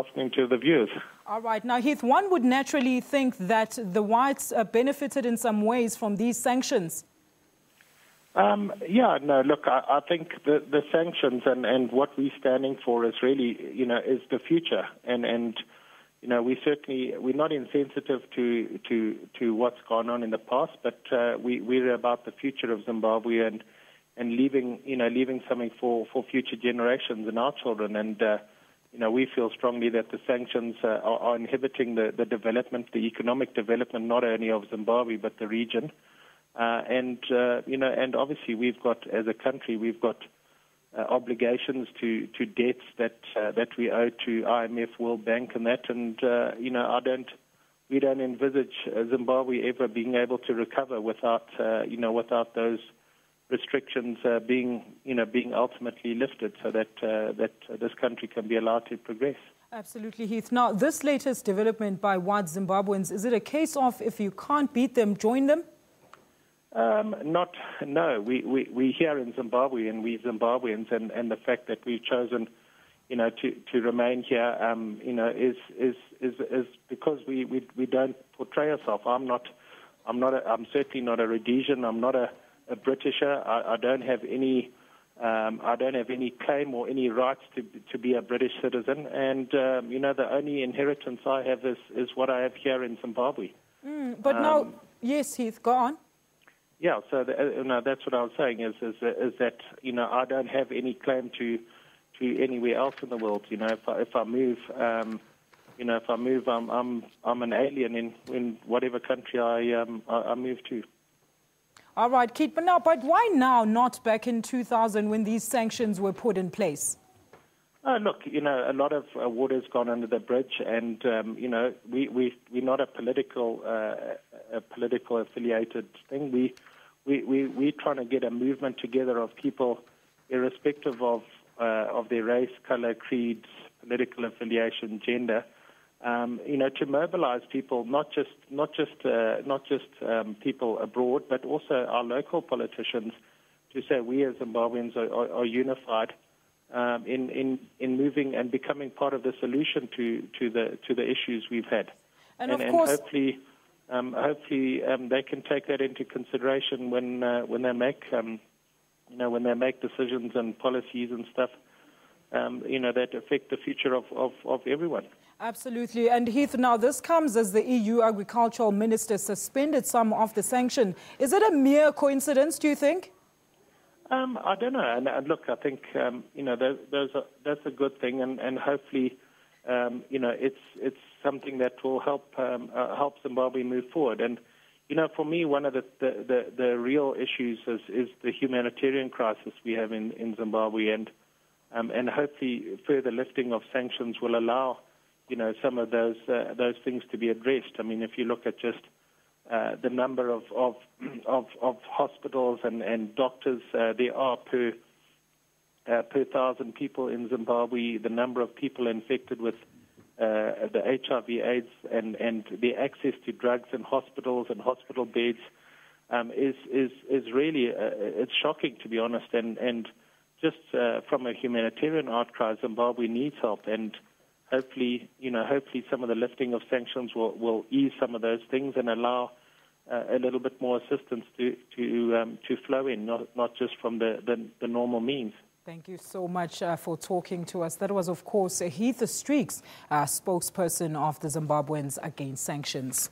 listening to the viewers. All right. Now, Heath, one would naturally think that the whites benefited in some ways from these sanctions. Look, I think the sanctions and what we're standing for is really, is the future. And we're not insensitive to what's gone on in the past, but we're about the future of Zimbabwe and leaving something for future generations and our children. And, we feel strongly that the sanctions are inhibiting the development, the economic development, not only of Zimbabwe, but the region. And obviously we've got, as a country, we've got obligations to debts that we owe to IMF, World Bank and that. And, we don't envisage Zimbabwe ever being able to recover without those restrictions being ultimately lifted so that this country can be allowed to progress. Absolutely, Heath. Now, this latest development by white Zimbabweans, is it a case of if you can't beat them, join them? No. We here in Zimbabwe, and we Zimbabweans, and the fact that we've chosen, to remain here, is because we don't portray ourselves. I'm certainly not a Rhodesian. I'm not a Britisher. I don't have any claim or any rights to be a British citizen. And the only inheritance I have is what I have here in Zimbabwe. But now, yes, Heath, go on. Yeah, so that's what I was saying is that I don't have any claim to anywhere else in the world. If I move, I'm an alien in whatever country I move to. All right, Keith, but why now, not back in 2000 when these sanctions were put in place? Look, a lot of water's gone under the bridge, and we're not a political affiliated thing. We're trying to get a movement together of people, irrespective of their race, color, creed, political affiliation, gender. To mobilize people, not just people abroad, but also our local politicians, to say we as Zimbabweans are unified in moving and becoming part of the solution to the issues we've had. And of course, hopefully they can take that into consideration when they make decisions and policies and stuff that affect the future of everyone. Absolutely. And Heath, now this comes as the EU Agricultural Minister suspended some of the sanction. Is it a mere coincidence, do you think? I don't know. And look, I think, that's a good thing. And hopefully, it's something that will help Zimbabwe move forward. And, for me, one of the real issues is the humanitarian crisis we have in Zimbabwe. And hopefully further lifting of sanctions will allow some of those things to be addressed. I mean, if you look at just the number of hospitals and doctors there are per 1,000 people in Zimbabwe, the number of people infected with the HIV/AIDS and the access to drugs and hospitals and hospital beds is really it's shocking, to be honest. And just from a humanitarian outcry, Zimbabwe needs help. And hopefully some of the lifting of sanctions will ease some of those things and allow a little bit more assistance to flow in, not just from the normal means. Thank you so much for talking to us. That was, of course, Heath Streak, spokesperson of the Zimbabweans Against Sanctions.